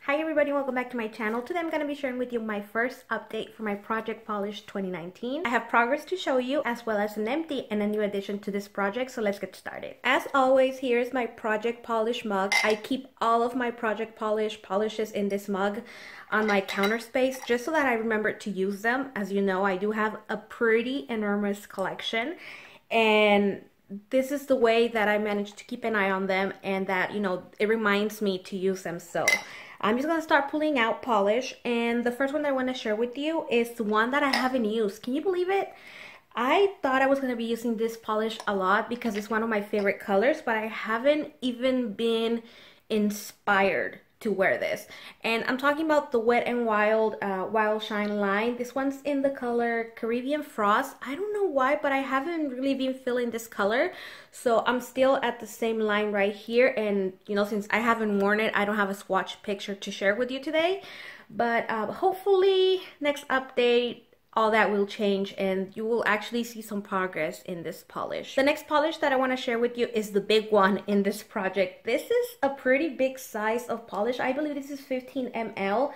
Hi everybody, welcome back to my channel. Today I'm going to be sharing with you my first update for my Project Polish 2019. I have progress to show you as well as an empty and a new addition to this project, so let's get started. As always, here's my Project Polish mug. I keep all of my Project polishes in this mug on my counter space just so that I remember to use them. As you know, I do have a pretty enormous collection, and this is the way that I managed to keep an eye on them and that, it reminds me to use them. So I'm just going to start pulling out polish, and the first one that I want to share with you is the one that I haven't used. Can you believe it? I thought I was going to be using this polish a lot because it's one of my favorite colors, but I haven't even been inspired to wear this. And I'm talking about the Wet n Wild Wild Shine line. This one's in the color Caribbean Frost. I don't know why, but I haven't really been feeling this color, so I'm still at the same line right here. And since I haven't worn it, I don't have a swatch picture to share with you today, but hopefully next update all that will change and you will actually see some progress in this polish. The next polish that I want to share with you is the big one in this project. This is a pretty big size of polish. I believe this is 15 ml,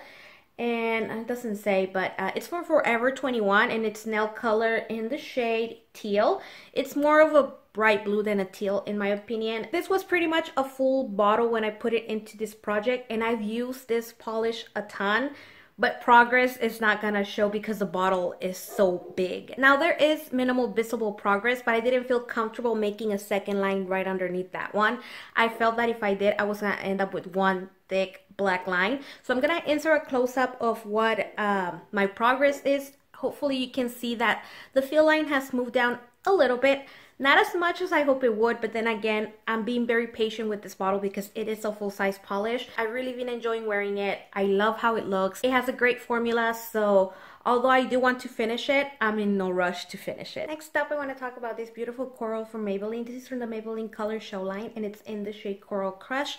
and it doesn't say, but it's from Forever 21 and it's nail color in the shade Teal. It's more of a bright blue than a teal in my opinion. This was pretty much a full bottle when I put it into this project, and I've used this polish a ton, but progress is not gonna show because the bottle is so big. Now there is minimal visible progress, but I didn't feel comfortable making a second line right underneath that one. I felt that if I did, I was gonna end up with one thick black line. So I'm gonna insert a close-up of what my progress is. Hopefully you can see that the fill line has moved down a little bit. Not as much as I hope it would, but then again, I'm being very patient with this bottle because it is a full-size polish. I've really been enjoying wearing it. I love how it looks. It has a great formula, so although I do want to finish it, I'm in no rush to finish it. Next up, I want to talk about this beautiful coral from Maybelline. This is from the Maybelline Color Show line, and it's in the shade Coral Crush.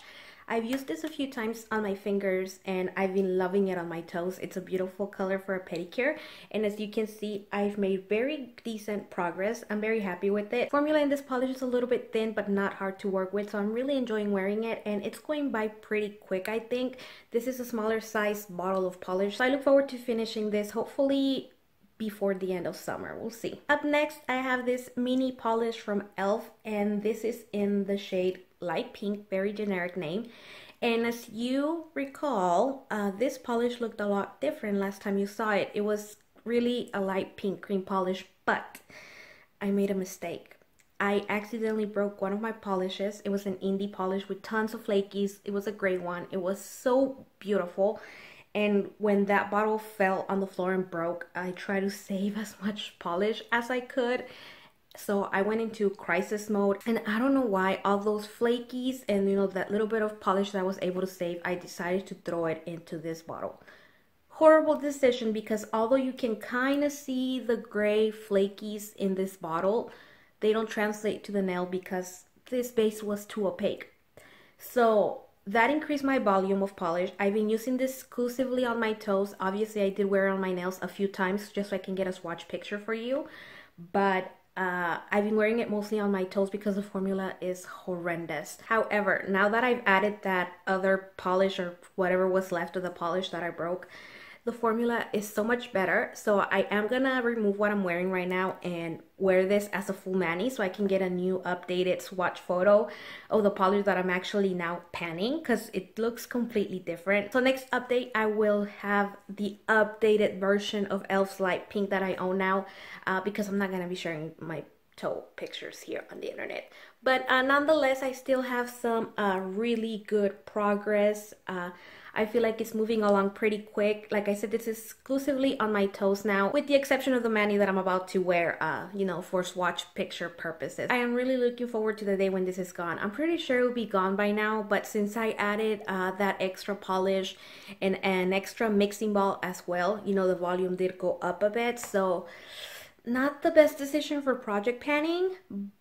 I've used this a few times on my fingers and I've been loving it on my toes. It's a beautiful color for a pedicure, and as you can see, I've made very decent progress. I'm very happy with it. Formula in this polish is a little bit thin but not hard to work with, so I'm really enjoying wearing it, and it's going by pretty quick. I think this is a smaller size bottle of polish, so I look forward to finishing this hopefully before the end of summer. We'll see. Up next, I have this mini polish from E.l.f, and this is in the shade Light Pink, very generic name. And as you recall, this polish looked a lot different last time you saw it. It was really a light pink cream polish, but I made a mistake. I accidentally broke one of my polishes. It was an indie polish with tons of flakies. It was a gray one. It was so beautiful. And when that bottle fell on the floor and broke, I tried to save as much polish as I could. So I went into crisis mode, and I don't know why all those flakies and that little bit of polish that I was able to save, I decided to throw it into this bottle. Horrible decision, because although you can kind of see the gray flakies in this bottle, they don't translate to the nail because this base was too opaque. So that increased my volume of polish. I've been using this exclusively on my toes. Obviously I did wear it on my nails a few times just so I can get a swatch picture for you, but I've been wearing it mostly on my toes because the formula is horrendous. However, now that I've added that other polish or whatever was left of the polish that I broke, the formula is so much better. So I am gonna remove what I'm wearing right now and wear this as a full mani so I can get a new updated swatch photo of the polish that I'm actually now panning, because it looks completely different. So next update, I will have the updated version of E.l.f.'s Light Pink that I own now, because I'm not gonna be sharing my toe pictures here on the internet. But nonetheless, I still have some really good progress. I feel like it's moving along pretty quick. Like I said, this is exclusively on my toes now, with the exception of the mani that I'm about to wear, for swatch picture purposes. I am really looking forward to the day when this is gone. I'm pretty sure it will be gone by now, but since I added that extra polish and an extra mixing ball as well, the volume did go up a bit, so not the best decision for project panning,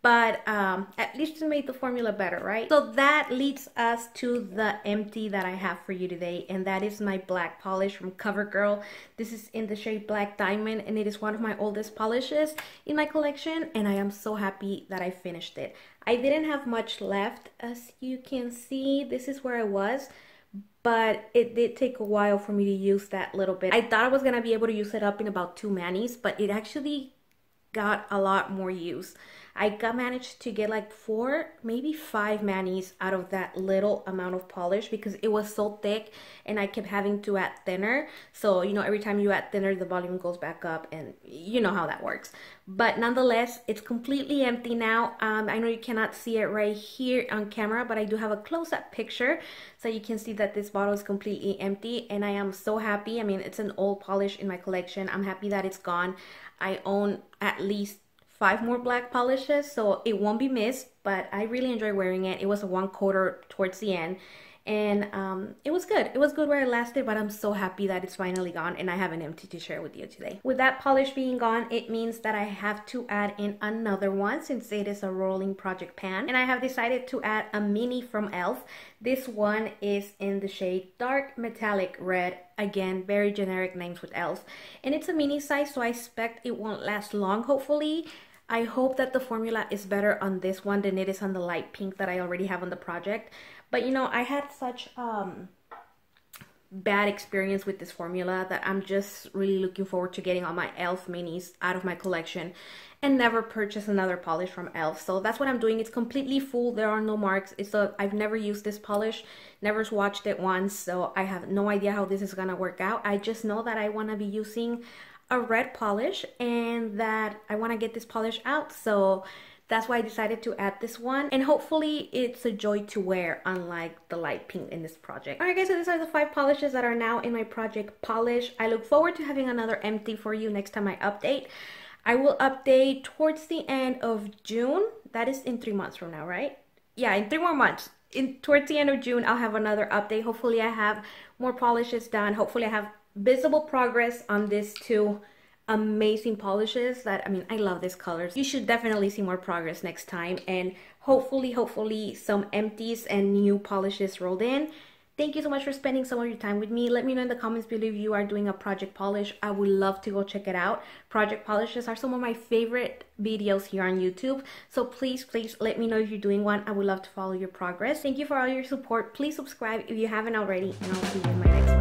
but at least it made the formula better, right? So that leads us to the empty that I have for you today, and that is my black polish from Covergirl. This is in the shade Black Diamond, and it is one of my oldest polishes in my collection, and I am so happy that I finished it. I didn't have much left, as you can see. This is where I was, but it did take a while for me to use that little bit. I thought I was gonna be able to use it up in about 2 manis, but it actually got a lot more use. I managed to get like 4, maybe 5 manis out of that little amount of polish because it was so thick and I kept having to add thinner. So, you know, every time you add thinner, the volume goes back up and you know how that works. But nonetheless, it's completely empty now. I know you cannot see it right here on camera, but I do have a close-up picture so you can see that this bottle is completely empty, and I am so happy. I mean, it's an old polish in my collection. I'm happy that it's gone. I own at least 5 more black polishes, so it won't be missed, but I really enjoy wearing it. It was a 1/4 towards the end, and it was good. It was good where it lasted, but I'm so happy that it's finally gone and I have an empty to share with you today. With that polish being gone, it means that I have to add in another one since it is a rolling project pan, and I have decided to add a mini from E.l.f. This one is in the shade Dark Metallic Red. Again, very generic names with E.l.f. And it's a mini size, so I expect it won't last long, hopefully. I hope that the formula is better on this one than it is on the light pink that I already have on the project. But you know, I had such bad experience with this formula that I'm just really looking forward to getting all my E.l.f. minis out of my collection and never purchase another polish from E.l.f. So that's what I'm doing. It's completely full. There are no marks. I've never used this polish, never swatched it once, so I have no idea how this is gonna work out. I just know that I want to be using a red polish and that I want to get this polish out, so that's why I decided to add this one, and hopefully it's a joy to wear, unlike the light pink in this project. Alright guys, so these are the 5 polishes that are now in my project polish. I look forward to having another empty for you next time I update. I will update towards the end of June. That is in 3 months from now, right? Yeah, in 3 more months. Towards the end of June, I'll have another update. Hopefully I have more polishes done. Hopefully I have visible progress on these 2 amazing polishes that, I mean, I love these colors. You should definitely see more progress next time, and hopefully some empties and new polishes rolled in. Thank you so much for spending some of your time with me. Let me know in the comments below if you are doing a project polish. I would love to go check it out. Project polishes are some of my favorite videos here on YouTube, so please let me know if you're doing one. I would love to follow your progress. Thank you for all your support. Please subscribe if you haven't already, and I'll see you in my next one.